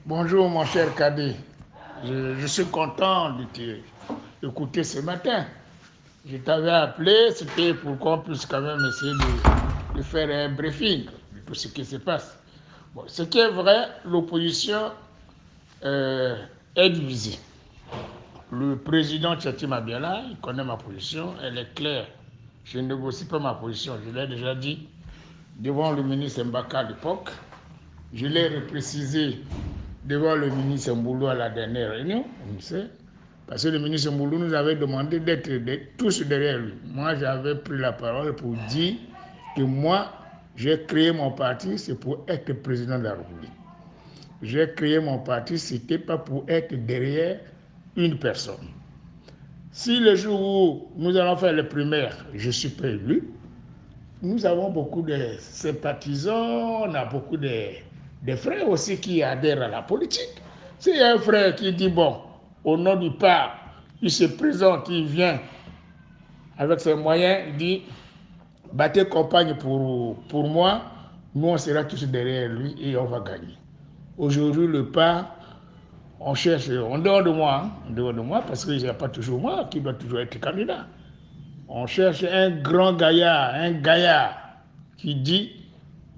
Bonjour mon cher Kadé, je suis content de t'écouter ce matin. Je t'avais appelé, c'était pour qu'on puisse quand même essayer de faire un briefing de tout ce qui se passe. Bon, ce qui est vrai, l'opposition est divisée. Le président Tchati Mabiala, il connaît ma position, elle est claire. Je ne négocie pas ma position, je l'ai déjà dit devant le ministre Mbaka à l'époque. Je l'ai reprécisé devant le ministre Mboulou à la dernière réunion, on sait, parce que le ministre Mboulou nous avait demandé d'être tous derrière lui. Moi, j'avais pris la parole pour dire que moi, j'ai créé mon parti, c'est pour être président de la République. J'ai créé mon parti, ce n'était pas pour être derrière une personne. Si le jour où nous allons faire les primaires, je suis pas élu, nous avons beaucoup de sympathisants, on a beaucoup de frères aussi qui adhèrent à la politique. S'il y a un frère qui dit, bon, au nom du PAR, il se présente, il vient avec ses moyens, il dit, battez campagne pour moi, nous on sera tous derrière lui et on va gagner. Aujourd'hui, le PAR, on cherche, en dehors de moi, parce qu'il n'y a pas toujours moi qui doit toujours être candidat. On cherche un grand gaillard, un gaillard qui dit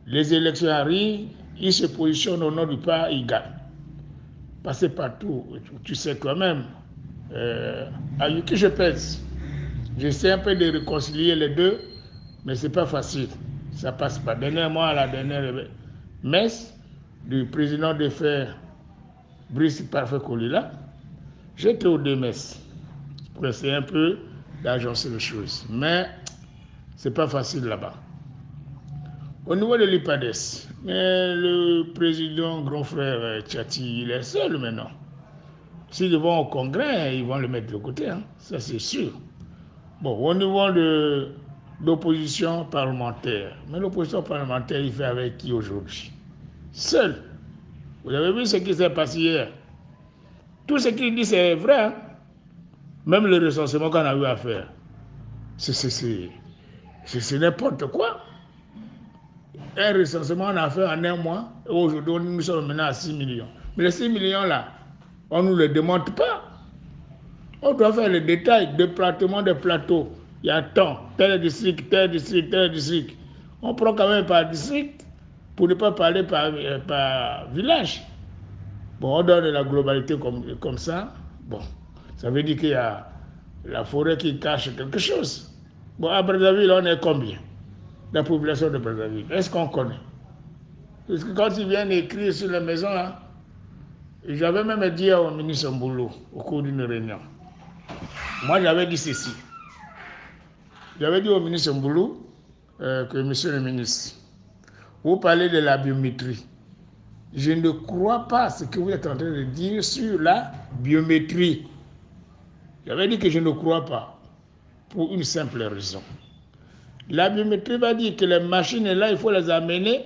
les élections arrivent, il se positionne au nom du PAR, il gagne. Passer partout, tu sais quand même, à qui je pèse. J'essaie un peu de réconcilier les deux, mais ce n'est pas facile. Ça passe pas. Dernièrement, à la dernière messe du président de FAIR, Brice Parfait Kolila, j'étais aux deux messes pour essayer un peu d'agencer les choses. Mais ce n'est pas facile là-bas. Au niveau de l'IPADES, le président grand frère Tchati, il est seul maintenant. S'ils vont au congrès, ils vont le mettre de côté, hein, ça c'est sûr. Bon, au niveau de l'opposition parlementaire, mais l'opposition parlementaire, il fait avec qui aujourd'hui? Seul. Vous avez vu ce qui s'est passé hier? Tout ce qu'il dit, c'est vrai. Hein? Même le recensement qu'on a eu à faire, c'est n'importe quoi. Un recensement, on a fait en un mois, et aujourd'hui, nous sommes maintenant à 6 millions. Mais les 6 millions-là, on ne nous les demande pas. On doit faire les détails, département de plateaux. Il y a tant, tel district, tel district, tel district. On prend quand même par district pour ne pas parler par village. Bon, on donne la globalité comme ça. Bon, ça veut dire qu'il y a la forêt qui cache quelque chose. Bon, à Brazzaville, on est combien? La population de Brazzaville. Est-ce qu'on connaît? Parce que quand ils viennent écrire sur les maisons, là, j'avais même dit au ministre Mboulou au cours d'une réunion. Moi, j'avais dit ceci. J'avais dit au ministre Mboulou que, monsieur le ministre, vous parlez de la biométrie. Je ne crois pas à ce que vous êtes en train de dire sur la biométrie. J'avais dit que je ne crois pas, pour une simple raison. La biométrie va dire que les machines, là, il faut les amener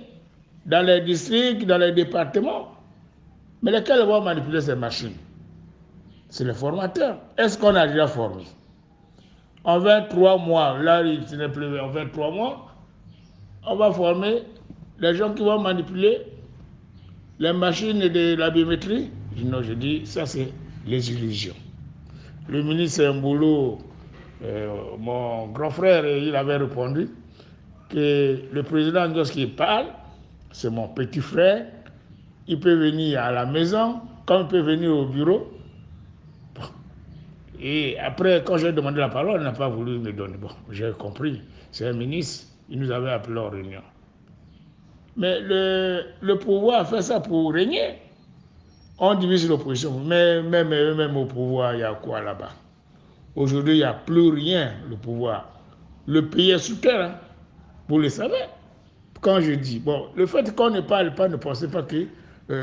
dans les districts, dans les départements. Mais lesquels vont manipuler ces machines? C'est les formateurs. Est-ce qu'on a déjà formé? En 23 mois, là, ce n'est plus en 23 mois, on va former les gens qui vont manipuler les machines de la biométrie. Non, je dis, ça c'est les illusions. Le ministre Mboulou, mon grand frère, il avait répondu que le président, lorsqu'il parle, c'est mon petit frère, il peut venir à la maison, comme il peut venir au bureau. Et après, quand j'ai demandé la parole, il n'a pas voulu me donner. Bon, j'ai compris, c'est un ministre, il nous avait appelé en réunion. Mais le pouvoir fait ça pour régner. On divise l'opposition, mais même au pouvoir, il y a quoi là-bas? Aujourd'hui, il n'y a plus rien, le pouvoir. Le pays est sous terre, hein? Vous le savez. Quand je dis, bon, le fait qu'on ne parle pas, ne pensez pas que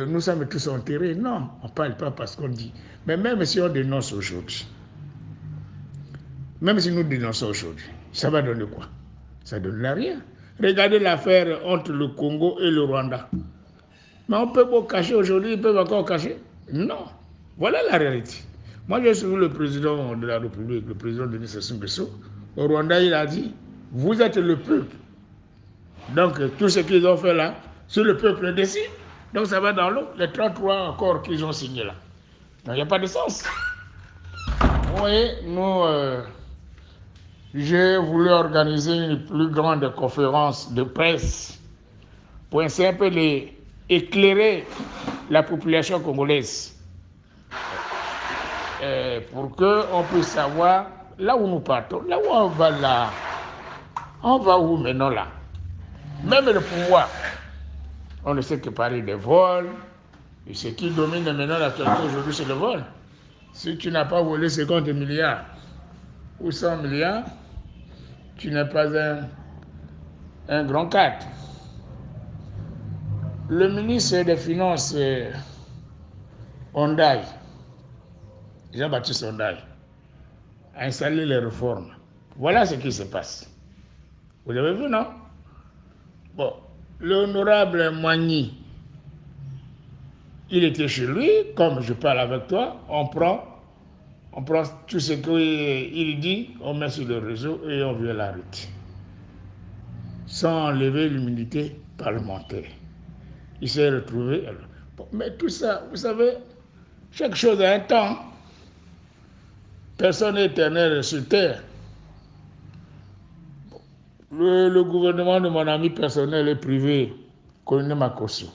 nous sommes tous enterrés. Non, on ne parle pas parce qu'on dit. Mais même si on dénonce aujourd'hui, même si nous dénonçons aujourd'hui, ça va donner quoi? Ça ne donne rien. Regardez l'affaire entre le Congo et le Rwanda. Mais on peut pas cacher aujourd'hui, ils peuvent encore cacher? Non. Voilà la réalité. Moi, j'ai suivi le président de la République, le président Denis Sassou Nguesso. Au Rwanda, il a dit, vous êtes le peuple. Donc, tout ce qu'ils ont fait là, c'est le peuple décide. Donc ça va dans l'eau, les 33 accords qu'ils ont signés là. Donc il n'y a pas de sens. Vous voyez, nous, j'ai voulu organiser une plus grande conférence de presse pour essayer un peu d'éclairer la population congolaise. Pour qu'on puisse savoir là où nous partons, là où on va là. On va où maintenant là? Même le pouvoir, on ne sait que parler des vols. Et ce qui domine maintenant l'actualité aujourd'hui, c'est le vol. Si tu n'as pas volé 50 milliards ou 100 milliards, tu n'es pas un grand cadre. Le ministre des Finances, Ondaï, Jean-Baptiste Ondaï, a installé les réformes. Voilà ce qui se passe. Vous avez vu, non? Bon, l'honorable Moigny, il était chez lui, comme je parle avec toi, on prend tout ce qu'il dit, on met sur le réseau et on vient l'arrêter. Sans enlever l'immunité parlementaire. Il s'est retrouvé. Bon, mais tout ça, vous savez, chaque chose a un temps. Personne n'est éternel sur terre. Le gouvernement de mon ami personnel et privé, Colonel Makosso,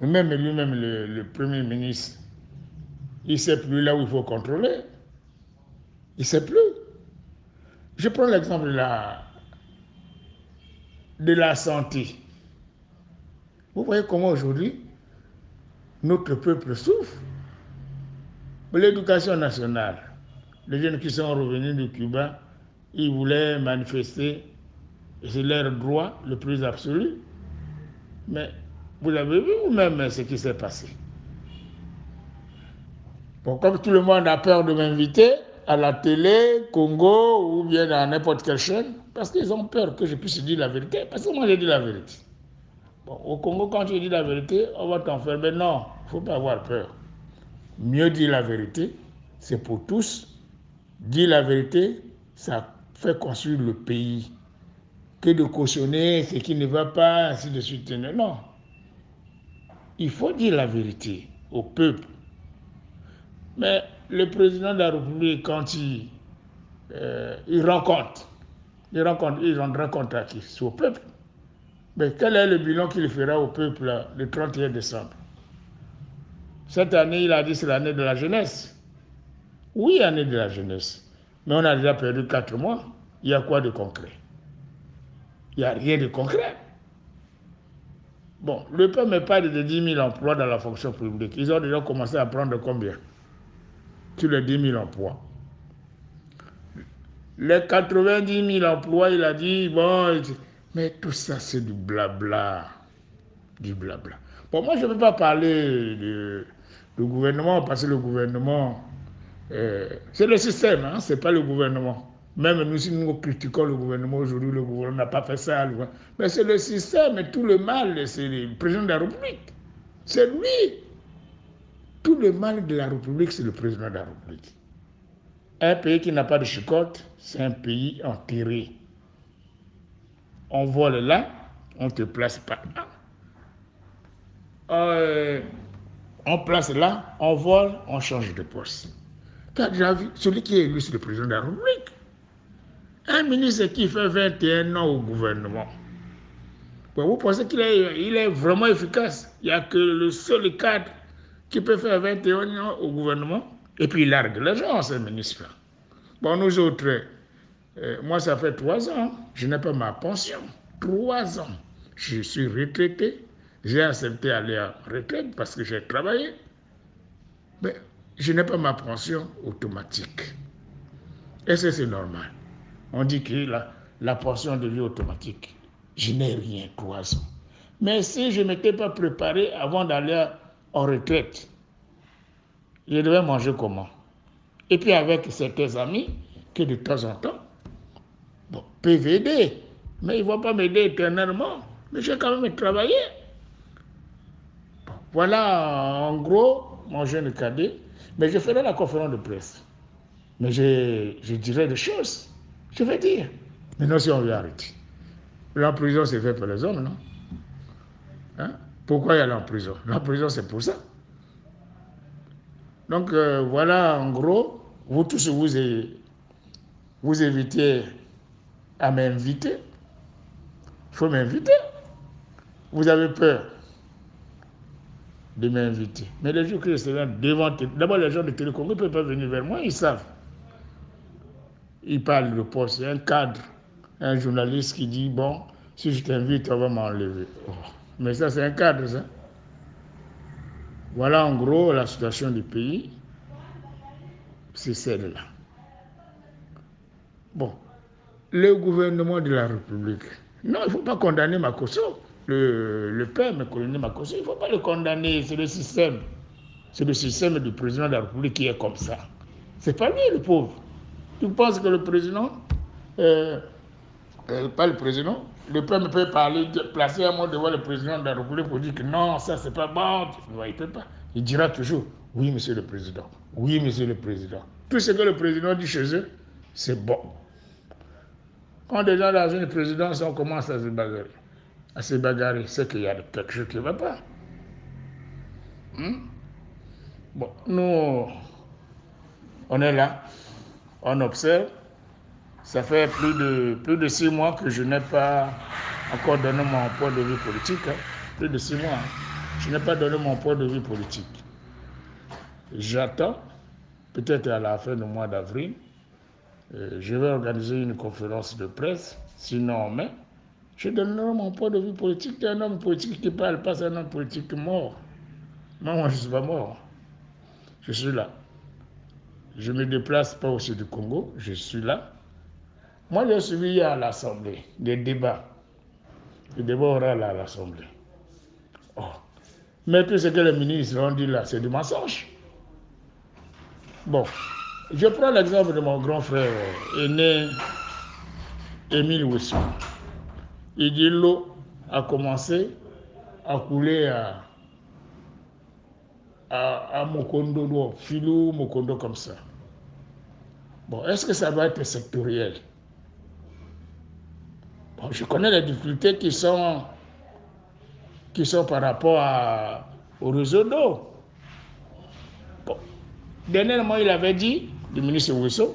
même lui-même, le Premier ministre, il ne sait plus là où il faut contrôler. Il ne sait plus. Je prends l'exemple de la santé. Vous voyez comment aujourd'hui, notre peuple souffre. L'éducation nationale, les jeunes qui sont revenus de Cuba, ils voulaient manifester, et c'est leur droit le plus absolu. Mais vous avez vu vous-même ce qui s'est passé. Bon, comme tout le monde a peur de m'inviter à la télé, Congo ou bien dans n'importe quelle chaîne, parce qu'ils ont peur que je puisse dire la vérité, parce que moi j'ai dit la vérité. Bon, au Congo, quand tu dis la vérité, on va t'enfermer. Non, il ne faut pas avoir peur. Mieux dire la vérité, c'est pour tous. Dire la vérité, ça fait construire le pays. Que de cautionner ce qui ne va pas, ainsi de suite. Non. Il faut dire la vérité au peuple. Mais le président de la République, quand il rencontre, il rendra compte à qui? C'est au peuple. Mais quel est le bilan qu'il fera au peuple là, le 31 décembre? Cette année, il a dit que c'est l'année de la jeunesse. Oui, année de la jeunesse. Mais on a déjà perdu 4 mois. Il y a quoi de concret? Il n'y a rien de concret. Bon, le peuple me parle de 10 000 emplois dans la fonction publique. Ils ont déjà commencé à prendre combien? Sur les 10 000 emplois. Les 90 000 emplois, il a dit, bon, mais tout ça, c'est du blabla. Du blabla. Bon, moi, je ne peux pas parler du gouvernement, parce que le gouvernement, c'est le système, hein, ce n'est pas le gouvernement. Même nous, si nous critiquons le gouvernement aujourd'hui, le gouvernement n'a pas fait ça. Mais c'est le système et tout le mal, c'est le président de la République. C'est lui. Tout le mal de la République, c'est le président de la République. Un pays qui n'a pas de chicotte, c'est un pays enterré. On vole là, on ne te place pas là. On place là, on vole, on change de poste. Tu as déjà vu, celui qui est élu, c'est le président de la République. Un ministre qui fait 21 ans au gouvernement. Bon, vous pensez qu'il est vraiment efficace? Il n'y a que le seul cadre qui peut faire 21 ans au gouvernement. Et puis il largue les gens, ce ministre-là. Bon, nous autres, moi ça fait 3 ans, je n'ai pas ma pension. 3 ans. Je suis retraité. J'ai accepté d'aller en retraite parce que j'ai travaillé. Mais je n'ai pas ma pension automatique. Est-ce que c'est normal? On dit que la pension devient automatique. Je n'ai rien, 3 ans. Mais si je ne m'étais pas préparé avant d'aller en retraite, je devais manger comment? Et puis avec certains amis, que de temps en temps, bon, peuvent aider. Mais ils ne vont pas m'aider éternellement. Mais j'ai quand même travaillé. Bon, voilà en gros mon jeune cadet. Mais je ferai la conférence de presse. Mais je dirai des choses. Je vais dire. Mais non, si on veut arrêter. La prison, c'est fait pour les hommes, non? Hein? Pourquoi il y a en prison? La prison, c'est pour ça. Donc, voilà, en gros, vous tous, vous évitez à m'inviter. Il faut m'inviter. Vous avez peur de m'inviter. Mais les jours que je serai devant... D'abord, les gens de Télécongo ne peuvent pas venir vers moi, ils savent. Ils parlent de poste. Il y a un cadre, un journaliste qui dit, bon, si je t'invite, on va m'enlever. Oh. Mais ça, c'est un cadre, ça. Voilà en gros la situation du pays. C'est celle-là. Bon, le gouvernement de la République. Non, il ne faut pas condamner Makosso. Le père Makosso, il ne faut pas le condamner. C'est le système. C'est le système du président de la République qui est comme ça. C'est pas lui le pauvre. Tu penses que le président, pas le président, le peuple peut parler, placer un mot devant le président de la République pour dire que non, ça c'est pas bon. Non, il ne peut pas. Il dira toujours, oui, monsieur le président. Oui, monsieur le président. Tout ce que le président dit chez eux, c'est bon. Quand des gens dans une présidence, on commence à se bagarrer, c'est qu'il y a quelque chose qui ne va pas. Bon, nous, on est là, on observe. Ça fait plus de 6 mois que je n'ai pas encore donné mon point de vue politique. Plus de 6 mois. Je n'ai pas donné mon point de vue politique. J'attends, peut-être à la fin du mois d'avril, je vais organiser une conférence de presse. Sinon, mais je donnerai mon point de vue politique. Un homme politique qui parle pas, c'est un homme politique mort. Non, moi, je ne suis pas mort. Je suis là. Je ne me déplace pas au sud du Congo. Je suis là. Moi, j'ai suivi à l'Assemblée des débats. Les débats oraux à l'Assemblée. Oh. Mais tout ce que les ministres ont dit là, c'est du mensonge. Bon, je prends l'exemple de mon grand frère aîné, Émile Wessou. Il dit l'eau a commencé à couler à Mokondo, Filou, Mokondo comme ça. Bon, est-ce que ça va être sectoriel? Bon, je connais les difficultés qui sont par rapport au réseau d'eau. Bon. Dernièrement, il avait dit, le ministre Wessou,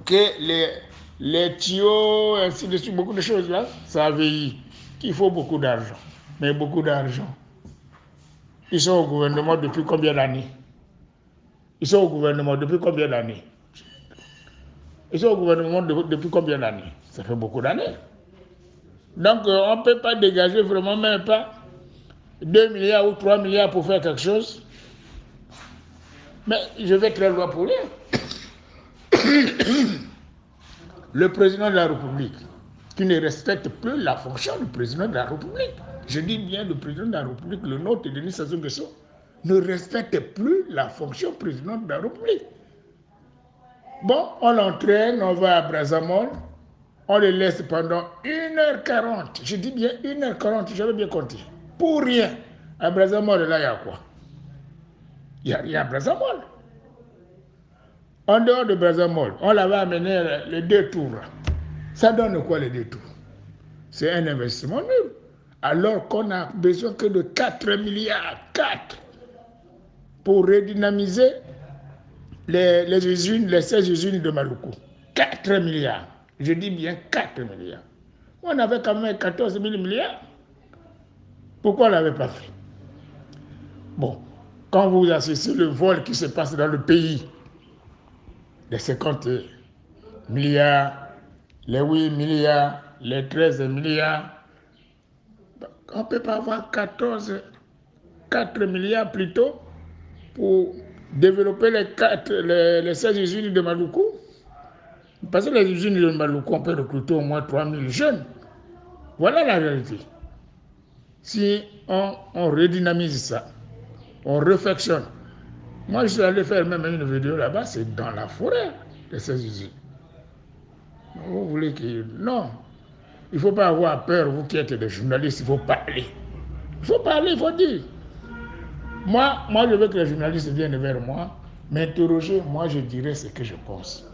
que les tuyaux, ainsi de suite, beaucoup de choses là, ça a vieilli, qu'il faut beaucoup d'argent. Mais beaucoup d'argent. Ils sont au gouvernement depuis combien d'années? Ils sont au gouvernement depuis combien d'années? Ils sont au gouvernement depuis combien d'années? Ça fait beaucoup d'années. Donc, on ne peut pas dégager vraiment même pas 2 milliards ou 3 milliards pour faire quelque chose. Mais je vais très loin pour rien. Le président de la République, qui ne respecte plus la fonction du président de la République, je dis bien le président de la République, le nôtre, Denis Sassou Nguesso, ne respecte plus la fonction président de la République. Bon, on l'entraîne, on va à Brazzaville, on le laisse pendant 1h40. Je dis bien 1h40, j'avais bien compté. Pour rien. À Brazzaville, là, il y a quoi? Il n'y a rien à Brazzaville. En dehors de Brazzaville, on l'avait amené les 2 tours. Ça donne quoi les 2 tours? C'est un investissement nul. Alors qu'on n'a besoin que de 4 milliards, 4, pour redynamiser les usines, les 16 usines de Maluku. 4 milliards. Je dis bien 4 milliards. On avait quand même 14 000 milliards. Pourquoi on ne l'avait pas fait? Bon, quand vous assistez le vol qui se passe dans le pays, les 50 milliards, les 8 milliards, les 13 milliards, on ne peut pas avoir 4 milliards plutôt pour développer les 16 usines de Maluku. Parce que les usines de Maluku, on peut recruter au moins 3 000 jeunes. Voilà la réalité. Si on redynamise ça, on réfectionne. Moi, je suis allé faire même une vidéo là-bas, c'est dans la forêt de ces usines. Vous voulez que... Non. Il ne faut pas avoir peur, vous qui êtes des journalistes, il faut parler. Il faut parler, il faut dire. Moi, je veux que les journalistes viennent vers moi, m'interroger, moi je dirai ce que je pense.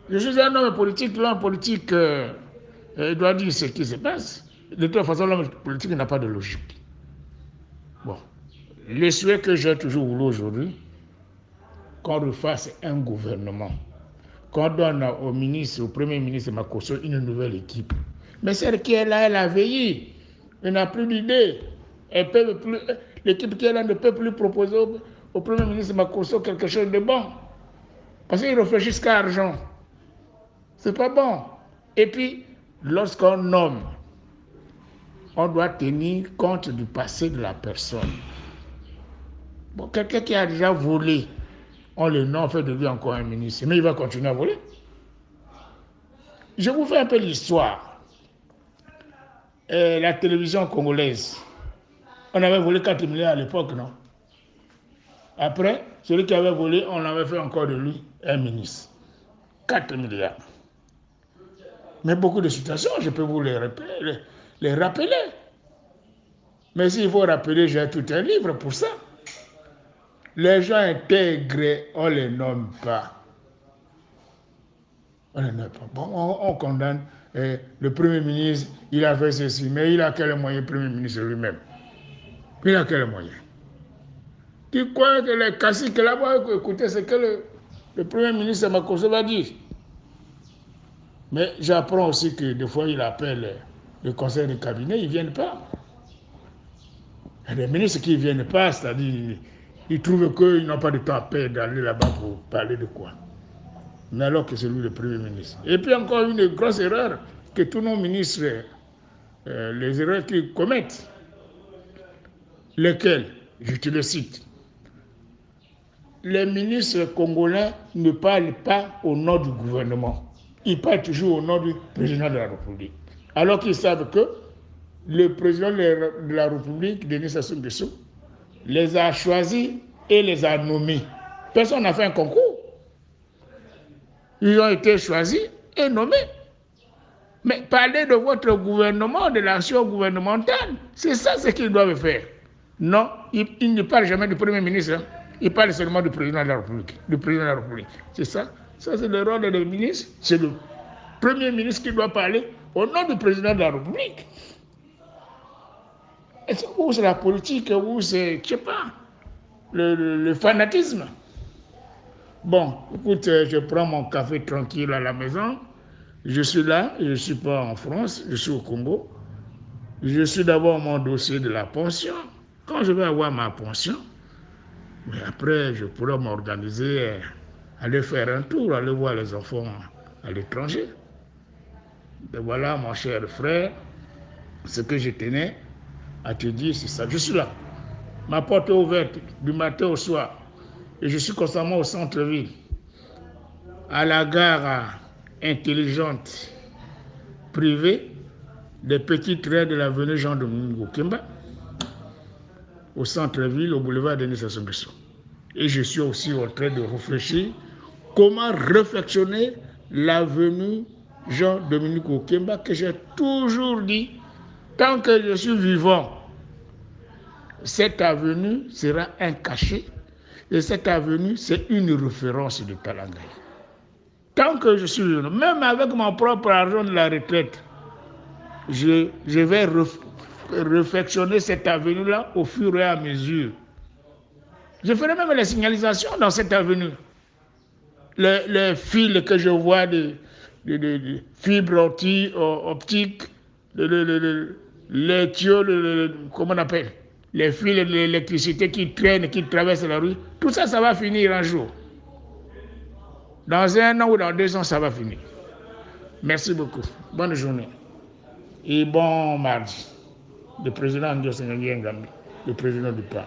Je suis un homme politique, l'homme politique doit dire ce qui se passe. De toute façon, l'homme politique n'a pas de logique. Le souhait que j'ai toujours voulu aujourd'hui, qu'on refasse un gouvernement, qu'on donne au ministre, au premier ministre Makosso une nouvelle équipe. Mais celle qui est là, elle a veillé. Elle n'a plus d'idée. L'équipe qui est là ne peut plus proposer au premier ministre Makosso quelque chose de bon. Parce qu'il réfléchit qu'à l'argent. C'est pas bon. Et puis, lorsqu'on nomme, on doit tenir compte du passé de la personne. Bon, quelqu'un qui a déjà volé, on le nomme, on fait de lui encore un ministre. Mais il va continuer à voler. Je vous fais un peu l'histoire. La télévision congolaise, on avait volé 4 milliards à l'époque, non? Après, celui qui avait volé, on avait fait encore de lui un ministre. 4 milliards. Mais beaucoup de situations, je peux vous les rappeler. Mais s'il faut rappeler, j'ai tout un livre pour ça. Les gens intègres, on ne les nomme pas. On ne les nomme pas. Bon, on condamne le Premier ministre, il a fait ceci, mais il a quel moyen, le Premier ministre lui-même? Il a quel moyen? Tu crois que les caciques là-bas, écoutez ce que le Premier ministre Makosso va dire? Mais j'apprends aussi que des fois, il appelle le conseil de cabinet, ils ne viennent pas. Il y a des ministres qui ne viennent pas, c'est-à-dire, ils trouvent qu'ils n'ont pas de temps à perdre d'aller là-bas pour parler de quoi. Mais alors que c'est lui le Premier ministre. Et puis encore une grosse erreur que tous nos ministres, les erreurs qu'ils commettent, lesquelles, je te le cite, les ministres congolais ne parlent pas au nom du gouvernement. Ils parlent toujours au nom du président de la République. Alors qu'ils savent que le président de la République, Denis Sassou Nguesso, les a choisis et les a nommés. Personne n'a fait un concours. Ils ont été choisis et nommés. Mais parlez de votre gouvernement, de l'action gouvernementale. C'est ça ce qu'ils doivent faire. Non, ils ne parlent jamais du Premier ministre. Hein. Ils parlent seulement du président de la République. Du président de la République. C'est ça. Ça, c'est le rôle des ministres. C'est le Premier ministre qui doit parler au nom du président de la République. Ou c'est la politique, ou c'est, je ne sais pas, le fanatisme. Bon, écoute, je prends mon café tranquille à la maison. Je suis là, je ne suis pas en France, je suis au Congo. Je suis d'abord mon dossier de la pension. Quand je vais avoir ma pension, mais après, je pourrai m'organiser, aller faire un tour, aller voir les enfants à l'étranger. Et voilà, mon cher frère, ce que je tenais à te dire, c'est ça. Je suis là. Ma porte est ouverte du matin au soir. Et je suis constamment au centre-ville, à la gare intelligente privée des petits trains de l'avenue Jean-Dominique Okimba, au centre-ville, au boulevard Denis Sassou Nguesso. Et je suis aussi en train de réfléchir comment réfectionner l'avenue Jean-Dominique Okimba, que j'ai toujours dit, tant que je suis vivant, cette avenue sera un cachet. Et cette avenue, c'est une référence de Talangaï. Tant que je suis vivant, même avec mon propre argent de la retraite, je vais réfectionner cette avenue-là au fur et à mesure. Je ferai même les signalisations dans cette avenue. Les fils que je vois de fibres optiques, les tuyaux, comment on appelle, les fils de l'électricité qui traînent, qui traversent la rue, tout ça, ça va finir un jour. Dans 1 an ou dans 2 ans, ça va finir. Merci beaucoup. Bonne journée. Et bon mardi. Le président Ndiosé Ngambi, le président du PAN.